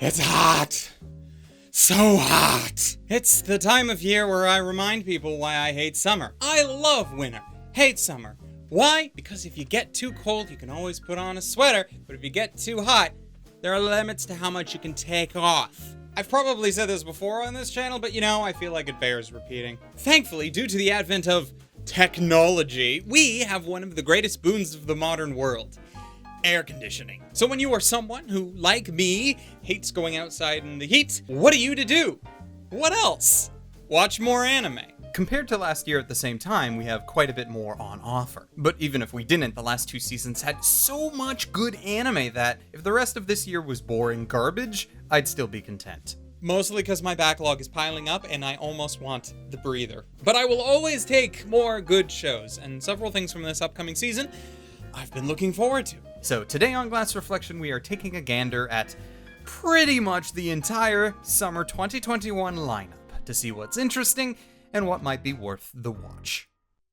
It's hot. So hot. It's the time of year where I remind people why I hate summer. I love winter. Hate summer. Why? Because if you get too cold, you can always put on a sweater, but if you get too hot, there are limits to how much you can take off. I've probably said this before on this channel, but I feel like it bears repeating. Thankfully, due to the advent of technology, we have one of the greatest boons of the modern world. Air conditioning. So when you are someone who, like me, hates going outside in the heat, what are you to do? What else? Watch more anime. Compared to last year at the same time, we have quite a bit more on offer. But even if we didn't, the last 2 seasons had so much good anime that if the rest of this year was boring garbage, I'd still be content. Mostly because my backlog is piling up and I almost want the breather. But I will always take more good shows, and several things from this upcoming season I've been looking forward to. So today on Glass Reflection, we are taking a gander at pretty much the entire summer 2021 lineup to see what's interesting and what might be worth the watch.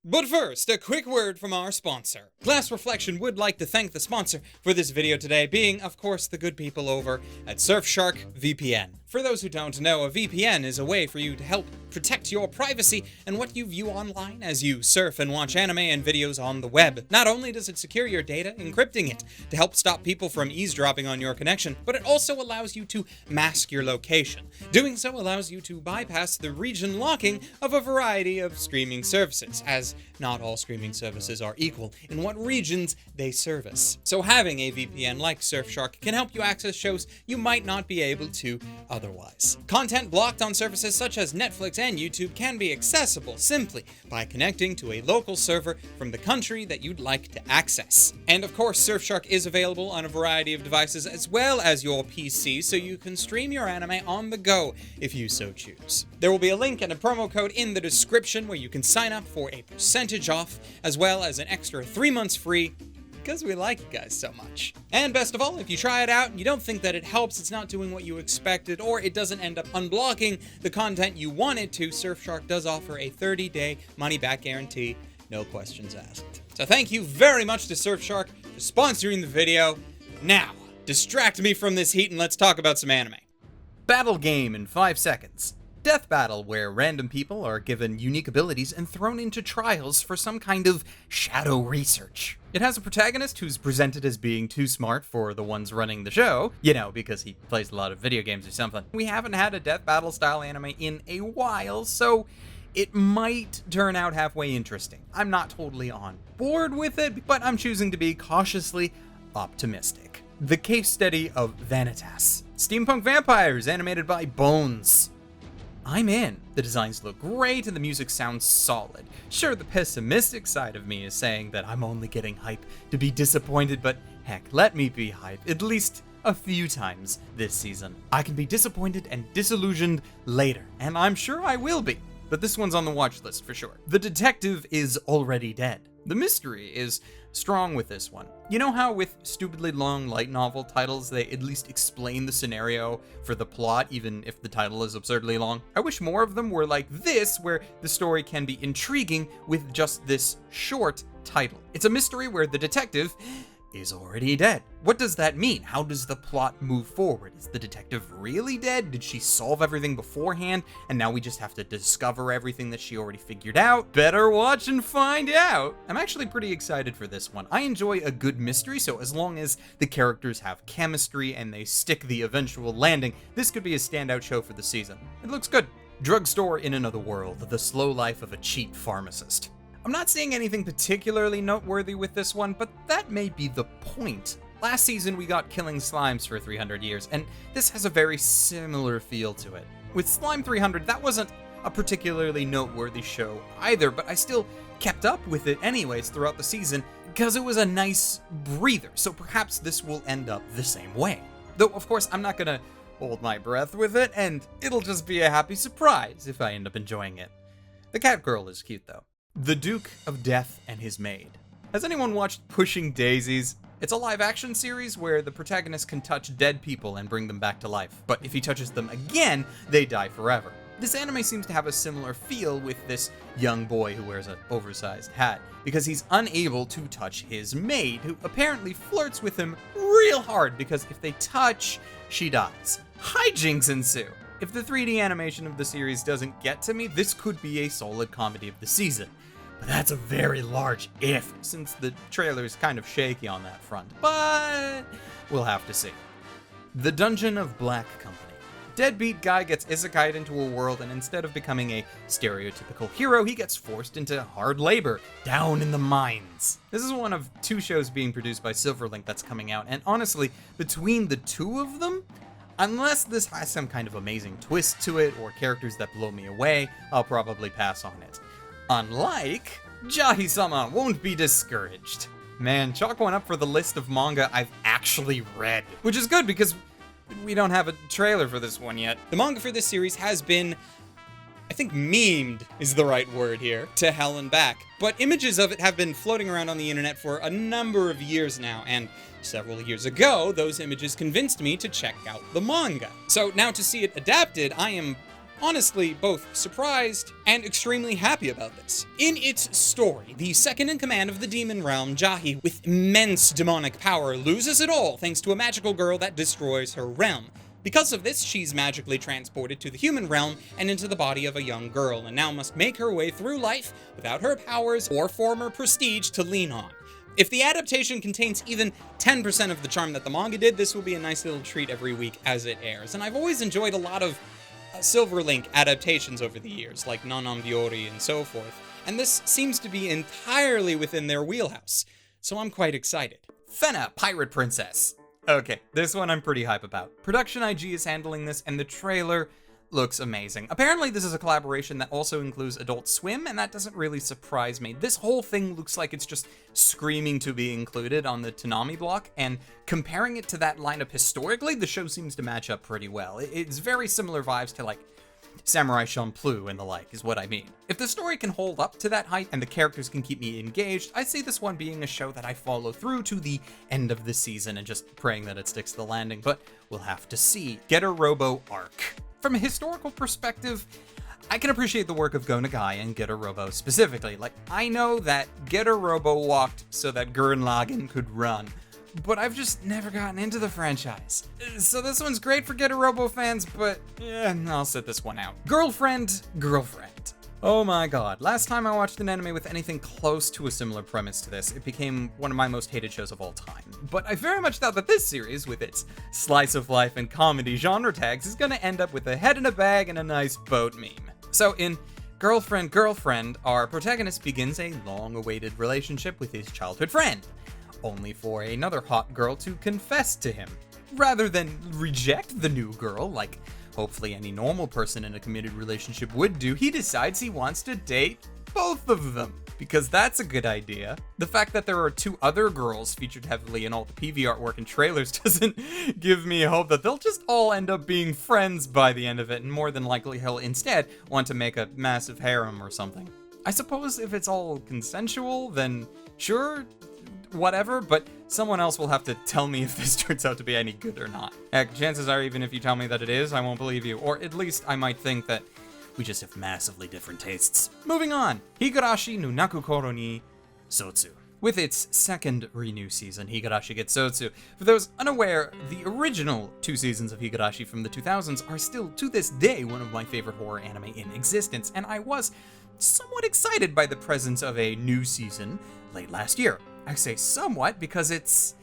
But first, a quick word from our sponsor. Glass Reflection would like to thank the sponsor for this video today, being, of course, the good people over at Surfshark VPN. For those who don't know, a VPN is a way for you to help protect your privacy and what you view online as you surf and watch anime and videos on the web. Not only does it secure your data, encrypting it to help stop people from eavesdropping on your connection, but it also allows you to mask your location. Doing so allows you to bypass the region locking of a variety of streaming services, as not all streaming services are equal in what regions they service. So having a VPN like Surfshark can help you access shows you might not be able to otherwise. Content blocked on services such as Netflix and YouTube can be accessible simply by connecting to a local server from the country that you'd like to access. And of course, Surfshark is available on a variety of devices as well as your PC, so you can stream your anime on the go if you so choose. There will be a link and a promo code in the description where you can sign up for a percentage off, as well as an extra 3 months free, because we like you guys so much. And best of all, if you try it out and you don't think that it helps, it's not doing what you expected, or it doesn't end up unblocking the content you want it to, Surfshark does offer a 30-day money-back guarantee, no questions asked. So thank you very much to Surfshark for sponsoring the video. Now, distract me from this heat and let's talk about some anime. Battle game in 5 seconds. Death battle, where random people are given unique abilities and thrown into trials for some kind of shadow research. It has a protagonist who's presented as being too smart for the ones running the show, because he plays a lot of video games or something. We haven't had a death battle style anime in a while, so it might turn out halfway interesting. I'm not totally on board with it, but I'm choosing to be cautiously optimistic. The case study of Vanitas. Steampunk vampires animated by Bones. I'm in. The designs look great and the music sounds solid. Sure, the pessimistic side of me is saying that I'm only getting hype to be disappointed, but heck, let me be hype at least a few times this season. I can be disappointed and disillusioned later, and I'm sure I will be. But this one's on the watch list for sure. The detective is already dead. The mystery is strong with this one. You know how with stupidly long light novel titles, they at least explain the scenario for the plot, even if the title is absurdly long? I wish more of them were like this, where the story can be intriguing with just this short title. It's a mystery where the detective is already dead. What does that mean? How does the plot move forward? Is the detective really dead? Did she solve everything beforehand, and now we just have to discover everything that she already figured out? Better watch and find out! I'm actually pretty excited for this one. I enjoy a good mystery, so as long as the characters have chemistry and they stick the eventual landing, this could be a standout show for the season. It looks good. Drugstore in Another World, the slow life of a cheap pharmacist. I'm not seeing anything particularly noteworthy with this one, but that may be the point. Last season we got Killing Slimes for 300 years, and this has a very similar feel to it. With Slime 300, that wasn't a particularly noteworthy show either, but I still kept up with it anyways throughout the season because it was a nice breather, so perhaps this will end up the same way. Though, of course, I'm not gonna hold my breath with it, and it'll just be a happy surprise if I end up enjoying it. The cat girl is cute, though. The Duke of Death and His Maid. Has anyone watched Pushing Daisies? It's a live-action series where the protagonist can touch dead people and bring them back to life, but if he touches them again, they die forever. This anime seems to have a similar feel with this young boy who wears an oversized hat, because he's unable to touch his maid, who apparently flirts with him real hard because if they touch, she dies. Hijinks ensue. If the 3D animation of the series doesn't get to me, this could be a solid comedy of the season. But that's a very large if, since the trailer's kind of shaky on that front. But we'll have to see. The Dungeon of Black Company. Deadbeat guy gets isekai'd into a world, and instead of becoming a stereotypical hero, he gets forced into hard labor down in the mines. This is one of 2 shows being produced by Silverlink that's coming out, and honestly, between the 2 of them, unless this has some kind of amazing twist to it or characters that blow me away, I'll probably pass on it. Unlike Jahy-sama won't be discouraged. Man, chalk one up for the list of manga I've actually read, which is good because we don't have a trailer for this one yet. The manga for this series has been, I think memed is the right word here, to hell and back. But images of it have been floating around on the internet for a number of years now, and several years ago, those images convinced me to check out the manga. So now to see it adapted, I am honestly both surprised and extremely happy about this. In its story, the second in command of the demon realm, Jahy, with immense demonic power, loses it all thanks to a magical girl that destroys her realm. Because of this, she's magically transported to the human realm and into the body of a young girl, and now must make her way through life without her powers or former prestige to lean on. If the adaptation contains even 10% of the charm that the manga did, this will be a nice little treat every week as it airs. And I've always enjoyed a lot of Silverlink adaptations over the years, like Nanan Biori and so forth, and this seems to be entirely within their wheelhouse, so I'm quite excited. Fena, Pirate Princess. Okay, this one I'm pretty hype about. Production IG is handling this, and the trailer looks amazing. Apparently this is a collaboration that also includes Adult Swim, and that doesn't really surprise me. This whole thing looks like it's just screaming to be included on the Toonami block, and comparing it to that lineup historically, the show seems to match up pretty well. It's very similar vibes to like Samurai Champloo and the like, is what I mean. If the story can hold up to that height and the characters can keep me engaged, I see this one being a show that I follow through to the end of the season and just praying that it sticks to the landing, but we'll have to see. Get a Robo Arc. From a historical perspective, I can appreciate the work of Go Nagai and Getter Robo specifically. Like, I know that Getter Robo walked so that Gurren Lagann could run, but I've just never gotten into the franchise. So this one's great for Getter Robo fans, but I'll sit this one out. Girlfriend. Oh my god, last time I watched an anime with anything close to a similar premise to this, it became one of my most hated shows of all time. But I very much doubt that this series, with its slice of life and comedy genre tags, is gonna end up with a head in a bag and a nice boat meme. So in Girlfriend, our protagonist begins a long-awaited relationship with his childhood friend, only for another hot girl to confess to him. Rather than reject the new girl, like hopefully any normal person in a committed relationship would do, he decides he wants to date both of them. Because that's a good idea. The fact that there are 2 other girls featured heavily in all the PV artwork and trailers doesn't give me hope that they'll just all end up being friends by the end of it, and more than likely he'll instead want to make a massive harem or something. I suppose if it's all consensual, then sure, whatever, but someone else will have to tell me if this turns out to be any good or not. Heck, chances are even if you tell me that it is, I won't believe you, or at least I might think that we just have massively different tastes. Moving on, Higurashi no Naku Koro ni Sotsu. With its second renew season, Higurashi gets Sotsu. For those unaware, the original 2 seasons of Higurashi from the 2000s are still, to this day, one of my favorite horror anime in existence, and I was somewhat excited by the presence of a new season late last year. I say somewhat because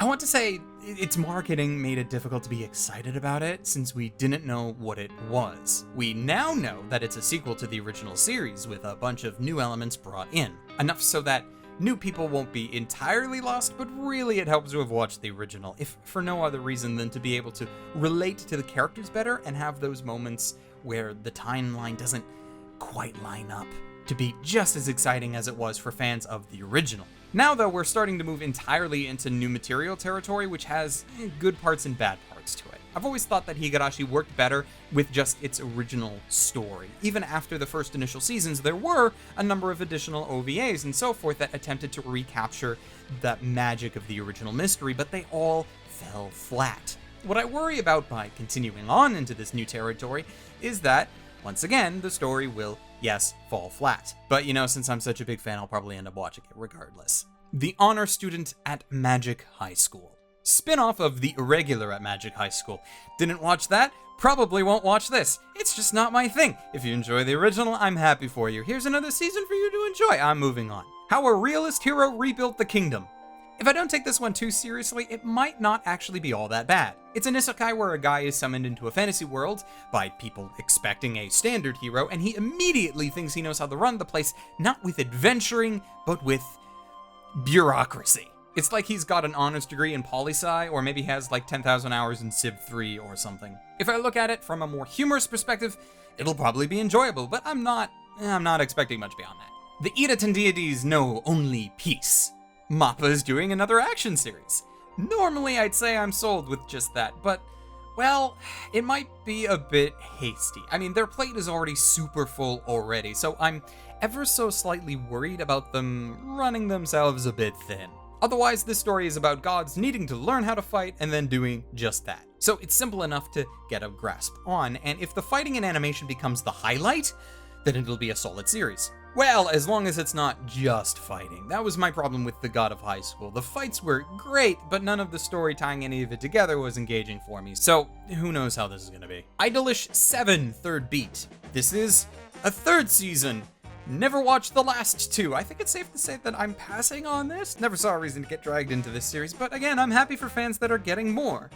I want to say its marketing made it difficult to be excited about it since we didn't know what it was. We now know that it's a sequel to the original series with a bunch of new elements brought in. Enough so that new people won't be entirely lost, but really it helps to have watched the original, if for no other reason than to be able to relate to the characters better and have those moments where the timeline doesn't quite line up to be just as exciting as it was for fans of the original. Now though, we're starting to move entirely into new material territory, which has good parts and bad parts to it. I've always thought that Higurashi worked better with just its original story. Even after the first initial seasons, there were a number of additional OVAs and so forth that attempted to recapture that magic of the original mystery, but they all fell flat. What I worry about by continuing on into this new territory is that, once again, the story will, yes, fall flat. But since I'm such a big fan, I'll probably end up watching it regardless. The Honor Student at Magic High School. spin-off of The Irregular at Magic High School. Didn't watch that? Probably won't watch this. It's just not my thing. If you enjoy the original, I'm happy for you. Here's another season for you to enjoy. I'm moving on. How a Realist Hero Rebuilt the Kingdom. If I don't take this one too seriously, it might not actually be all that bad. It's an isekai where a guy is summoned into a fantasy world by people expecting a standard hero, and he immediately thinks he knows how to run the place, not with adventuring, but with bureaucracy. It's like he's got an honors degree in poli-sci, or maybe has like 10,000 hours in Civ 3 or something. If I look at it from a more humorous perspective, it'll probably be enjoyable, but I'm not expecting much beyond that. The Iraten deities know only peace. Mappa is doing another action series. Normally I'd say I'm sold with just that, but, well, it might be a bit hasty. I mean, their plate is already super full already, so I'm ever so slightly worried about them running themselves a bit thin. Otherwise, this story is about gods needing to learn how to fight and then doing just that. So it's simple enough to get a grasp on, and if the fighting and animation becomes the highlight, then it'll be a solid series. Well, as long as it's not just fighting. That was my problem with The God of High School. The fights were great, but none of the story tying any of it together was engaging for me, so who knows how this is gonna be. Idolish 7 Third Beat. This is a third season. Never watched the last 2. I think it's safe to say that I'm passing on this. Never saw a reason to get dragged into this series, but again, I'm happy for fans that are getting more.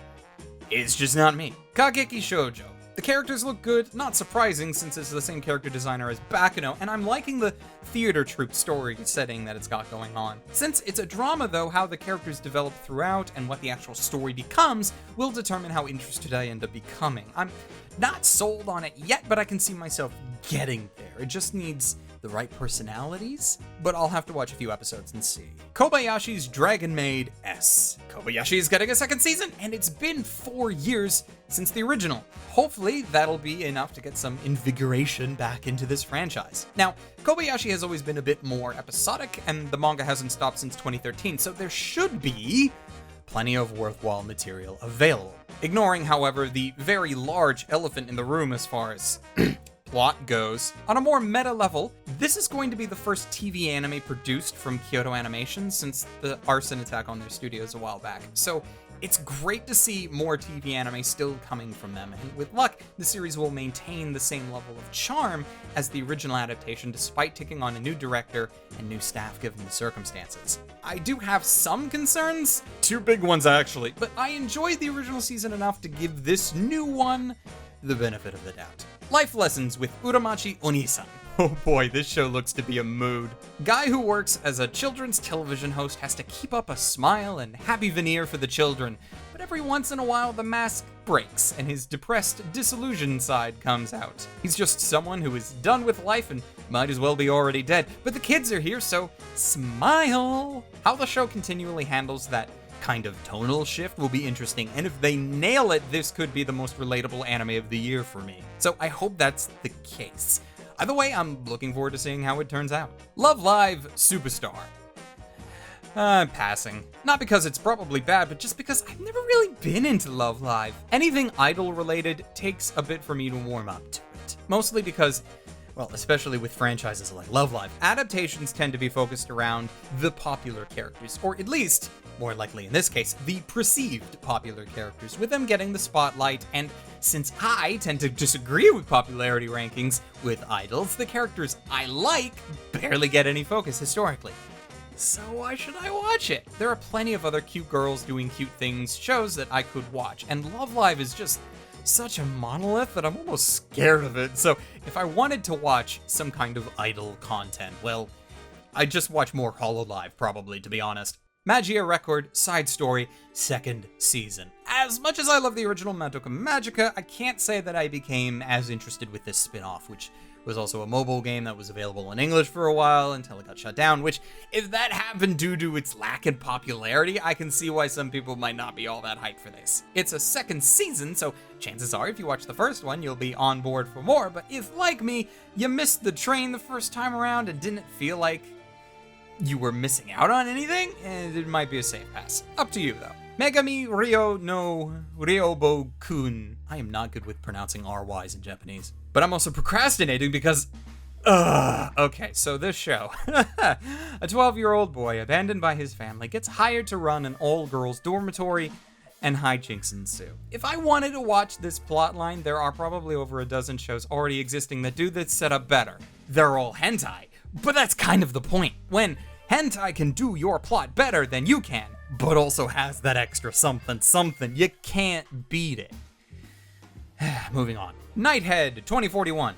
It's just not me. Kageki Shoujo. The characters look good, not surprising since it's the same character designer as Bakuno, and I'm liking the theater troupe story setting that it's got going on. Since it's a drama though, how the characters develop throughout and what the actual story becomes will determine how interested I end up becoming. I'm not sold on it yet, but I can see myself getting there. It just needs the right personalities, but I'll have to watch a few episodes and see. Kobayashi's Dragon Maid S. Kobayashi is getting a second season, and it's been 4 years since the original. Hopefully, that'll be enough to get some invigoration back into this franchise. Now, Kobayashi has always been a bit more episodic, and the manga hasn't stopped since 2013, so there should be plenty of worthwhile material available. Ignoring, however, the very large elephant in the room as far as plot goes. On a more meta level, this is going to be the first TV anime produced from Kyoto Animation since the arson attack on their studios a while back. So it's great to see more TV anime still coming from them, and with luck, the series will maintain the same level of charm as the original adaptation despite taking on a new director and new staff given the circumstances. I do have some concerns, 2 big ones actually, but I enjoyed the original season enough to give this new one the benefit of the doubt. Life Lessons with Uramachi Onisan. Oh boy, this show looks to be a mood. Guy who works as a children's television host has to keep up a smile and happy veneer for the children, but every once in a while the mask breaks and his depressed, disillusioned side comes out. He's just someone who is done with life and might as well be already dead, but the kids are here, so smile! How the show continually handles that kind of tonal shift will be interesting, and if they nail it, this could be the most relatable anime of the year for me. So I hope that's the case. Either way, I'm looking forward to seeing how it turns out. Love Live Superstar. I'm passing. Not because it's probably bad, but just because I've never really been into Love Live. Anything idol related takes a bit for me to warm up to it. Mostly because, well, especially with franchises like Love Live, adaptations tend to be focused around the popular characters, or at least, more likely in this case, the perceived popular characters, with them getting the spotlight, and since I tend to disagree with popularity rankings with idols, the characters I like barely get any focus historically. So why should I watch it? There are plenty of other cute girls doing cute things shows that I could watch, and Love Live is just such a monolith that I'm almost scared of it. So if I wanted to watch some kind of idol content, well, I'd just watch more Hololive probably, to be honest. Magia Record Side Story, 2nd season. As much as I love the original Madoka Magica, I can't say that I became as interested with this spin-off, which was also a mobile game that was available in English for a while until it got shut down, which, if that happened due to its lack in popularity, I can see why some people might not be all that hyped for this. It's a 2nd season, so chances are if you watch the first one, you'll be on board for more, but if, like me, you missed the train the first time around and didn't feel like you were missing out on anything, it might be a safe pass. Up to you, though. Megami Ryo no Ryobo-kun. I am not good with pronouncing RYs in Japanese. But I'm also procrastinating because Okay, so this show. A 12-year-old boy abandoned by his family gets hired to run an all-girls dormitory, and hijinks ensue. If I wanted to watch this plotline, there are probably over a dozen shows already existing that do this setup better. They're all hentai, but that's kind of the point. When hentai can do your plot better than you can, but also has that extra something, you can't beat it. Moving on. Nighthead 2041.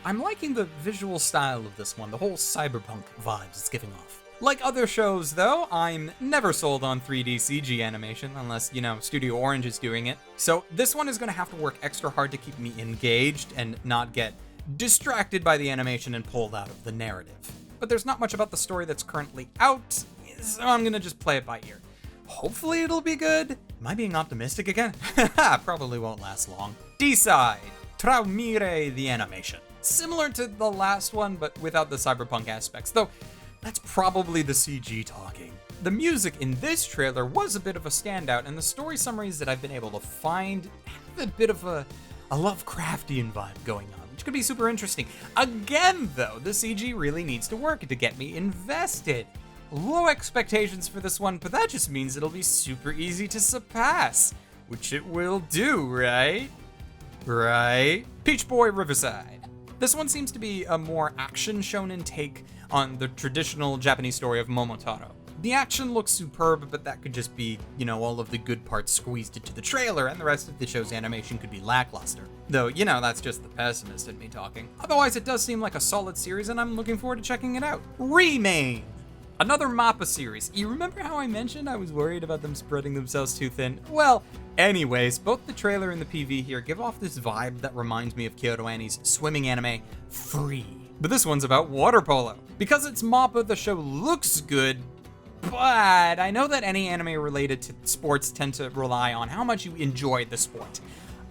I'm liking the visual style of this one, the whole cyberpunk vibes it's giving off. Like other shows, though, I'm never sold on 3D CG animation, unless, Studio Orange is doing it. So this one is going to have to work extra hard to keep me engaged and not get distracted by the animation and pulled out of the narrative. But there's not much about the story that's currently out, so I'm going to just play it by ear. Hopefully it'll be good. Am I being optimistic again? Probably won't last long. Decide. Traumire the animation. Similar to the last one, but without the cyberpunk aspects, though that's probably the CG talking. The music in this trailer was a bit of a standout, and the story summaries that I've been able to find have a bit of a Lovecraftian vibe going on, which could be super interesting. Again, though, the CG really needs to work to get me invested. Low expectations for this one, but that just means it'll be super easy to surpass, which it will do, right? Right? Peach Boy Riverside. This one seems to be a more action shonen take on the traditional Japanese story of Momotaro. The action looks superb, but that could just be, all of the good parts squeezed into the trailer, and the rest of the show's animation could be lackluster. Though, that's just the pessimist in me talking. Otherwise, it does seem like a solid series, and I'm looking forward to checking it out. Remain! Another MAPPA series. You remember how I mentioned I was worried about them spreading themselves too thin? Well, anyways, both the trailer and the PV here give off this vibe that reminds me of Kyoto Annie's swimming anime, Free. But this one's about water polo. Because it's MAPPA, the show looks good, but I know that any anime related to sports tend to rely on how much you enjoy the sport.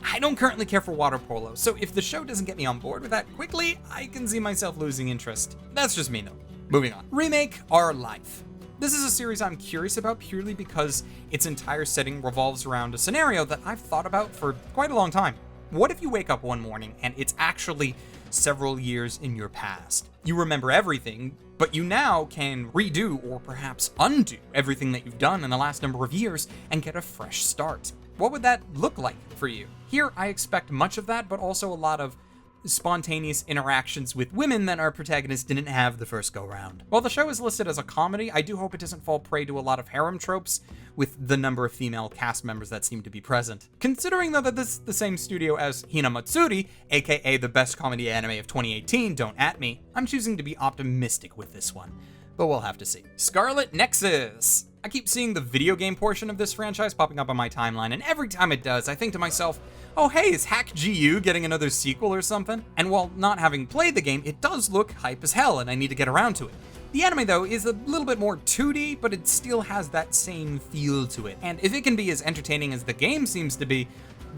I don't currently care for water polo, so if the show doesn't get me on board with that quickly, I can see myself losing interest. That's just me, though. Moving on. Remake Our Life. This is a series I'm curious about purely because its entire setting revolves around a scenario that I've thought about for quite a long time. What if you wake up one morning and it's actually several years in your past? You remember everything, but you now can redo or perhaps undo everything that you've done in the last number of years and get a fresh start. What would that look like for you? Here, I expect much of that, but also a lot of spontaneous interactions with women that our protagonist didn't have the first go-round. While the show is listed as a comedy, I do hope it doesn't fall prey to a lot of harem tropes with the number of female cast members that seem to be present. Considering though that this is the same studio as Hinamatsuri, aka the best comedy anime of 2018, don't at me, I'm choosing to be optimistic with this one. But we'll have to see. Scarlet Nexus! I keep seeing the video game portion of this franchise popping up on my timeline, and every time it does, I think to myself, oh hey, is Hack GU getting another sequel or something? And while not having played the game, it does look hype as hell, and I need to get around to it. The anime, though, is a little bit more 2D, but it still has that same feel to it. And if it can be as entertaining as the game seems to be,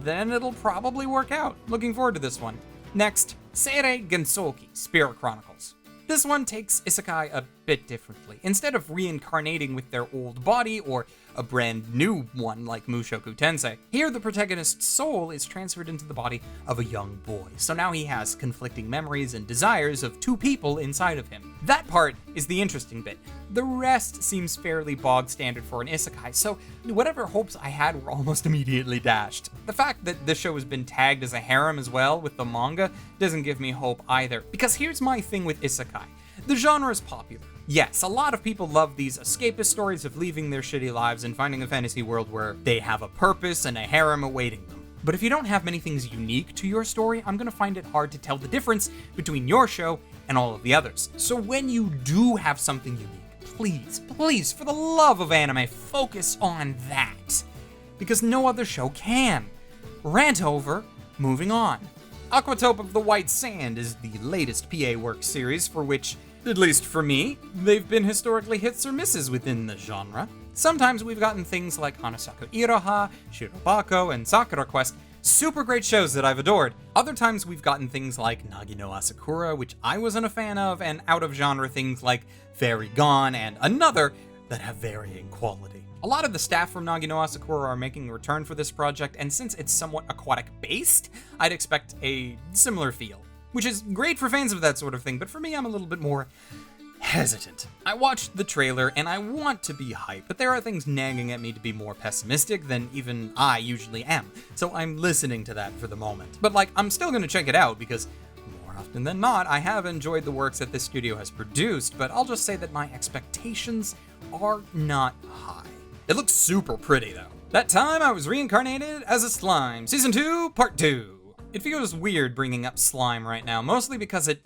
then it'll probably work out. Looking forward to this one. Next, Seirei Gensouki, Spirit Chronicles. This one takes isekai a bit differently. Instead of reincarnating with their old body or a brand new one like Mushoku Tensei, here the protagonist's soul is transferred into the body of a young boy. So now he has conflicting memories and desires of two people inside of him. That part is the interesting bit. The rest seems fairly bog standard for an isekai, so whatever hopes I had were almost immediately dashed. The fact that this show has been tagged as a harem as well with the manga doesn't give me hope either, because here's my thing with isekai. The genre is popular. Yes, a lot of people love these escapist stories of leaving their shitty lives and finding a fantasy world where they have a purpose and a harem awaiting them. But if you don't have many things unique to your story, I'm gonna find it hard to tell the difference between your show and all of the others. So when you do have something unique, please, for the love of anime, focus on that. Because no other show can. Rant over, moving on. Aquatope of the White Sand is the latest PA work series for which, at least for me, they've been historically hits or misses within the genre. Sometimes we've gotten things like Hanasaku Iroha, Shirobako, and Sakura Quest, super great shows that I've adored. Other times we've gotten things like Nagi no Asakura, which I wasn't a fan of, and out-of-genre things like Fairy Gone and Another that have varying quality. A lot of the staff from Nagi no Asakura are making a return for this project, and since it's somewhat aquatic-based, I'd expect a similar feel. which is great for fans of that sort of thing, but for me, I'm a little bit more hesitant. I watched the trailer and I want to be hyped, but there are things nagging at me to be more pessimistic than even I usually am, so I'm listening to that for the moment. But like, I'm still gonna check it out because more often than not, I have enjoyed the works that this studio has produced, but I'll just say that my expectations are not high. It looks super pretty though. That time I was reincarnated as a slime. Season 2, Part 2. It feels weird bringing up slime right now, mostly because it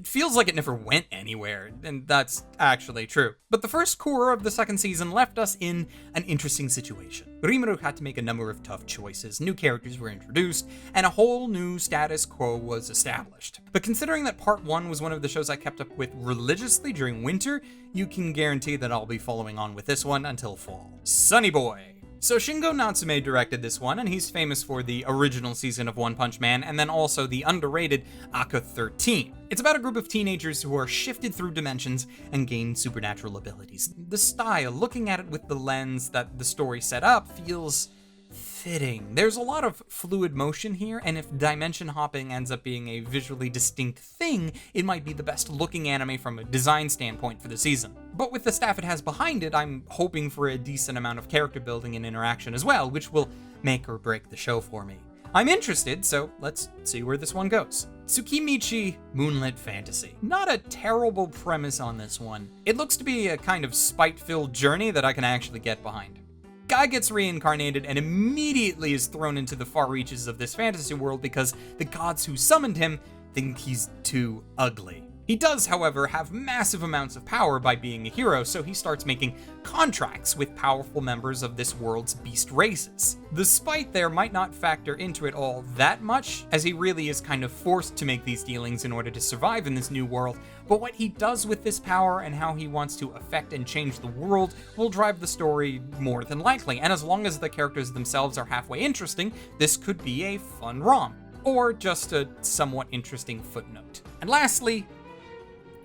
feels like it never went anywhere, and that's actually true. But the first core of the second season left us in an interesting situation. Rimuru had to make a number of tough choices, new characters were introduced, and a whole new status quo was established. But considering that Part 1 was one of the shows I kept up with religiously during winter, you can guarantee that I'll be following on with this one until fall. Sunny Boy. So Shingo Natsume directed this one, and he's famous for the original season of One Punch Man, and then also the underrated Aka 13. It's about a group of teenagers who are shifted through dimensions and gain supernatural abilities. The style, looking at it with the lens that the story set up, feels fitting. There's a lot of fluid motion here, and if dimension hopping ends up being a visually distinct thing, it might be the best looking anime from a design standpoint for the season. But with the staff it has behind it, I'm hoping for a decent amount of character building and interaction as well, which will make or break the show for me. I'm interested, so let's see where this one goes. Tsukimichi Moonlit Fantasy. Not a terrible premise on this one. It looks to be a kind of spite-filled journey that I can actually get behind. Guy gets reincarnated and immediately is thrown into the far reaches of this fantasy world because the gods who summoned him think he's too ugly. He does, however, have massive amounts of power by being a hero, so he starts making contracts with powerful members of this world's beast races. The spite there might not factor into it all that much, as he really is kind of forced to make these dealings in order to survive in this new world, but what he does with this power and how he wants to affect and change the world will drive the story more than likely, and as long as the characters themselves are halfway interesting, this could be a fun romp, or just a somewhat interesting footnote. And lastly,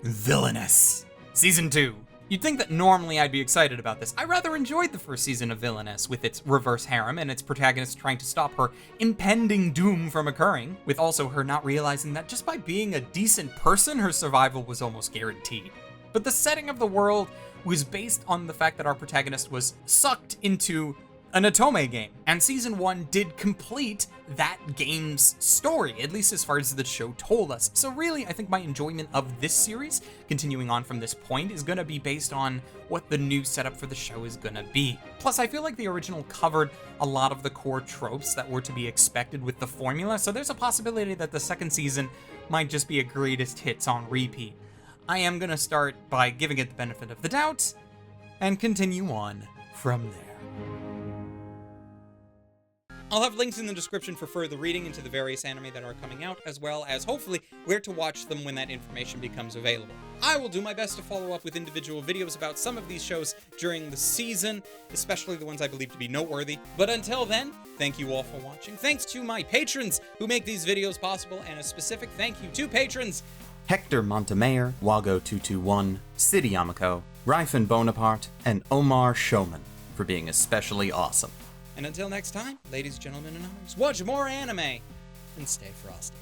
Villainous. Season 2. You'd think that normally I'd be excited about this. I rather enjoyed the first season of Villainous, with its reverse harem and its protagonist trying to stop her impending doom from occurring, with also her not realizing that just by being a decent person, her survival was almost guaranteed. But the setting of the world was based on the fact that our protagonist was sucked into an Otome game, and season 1 did complete that game's story, at least as far as the show told us. So really, I think my enjoyment of this series, continuing on from this point, is gonna be based on what the new setup for the show is gonna be. Plus, I feel like the original covered a lot of the core tropes that were to be expected with the formula, so there's a possibility that the second season might just be a greatest hits on repeat. I am gonna start by giving it the benefit of the doubt, and continue on from there. I'll have links in the description for further reading into the various anime that are coming out, as well as hopefully where to watch them when that information becomes available. I will do my best to follow up with individual videos about some of these shows during the season, especially the ones I believe to be noteworthy. But until then, thank you all for watching. Thanks to my patrons who make these videos possible, and a specific thank you to patrons Hector Montemayor, Wago221, City Yamako, Ryfin Bonaparte, and Omar Showman for being especially awesome. And until next time, ladies, gentlemen, and others, watch more anime and stay frosty.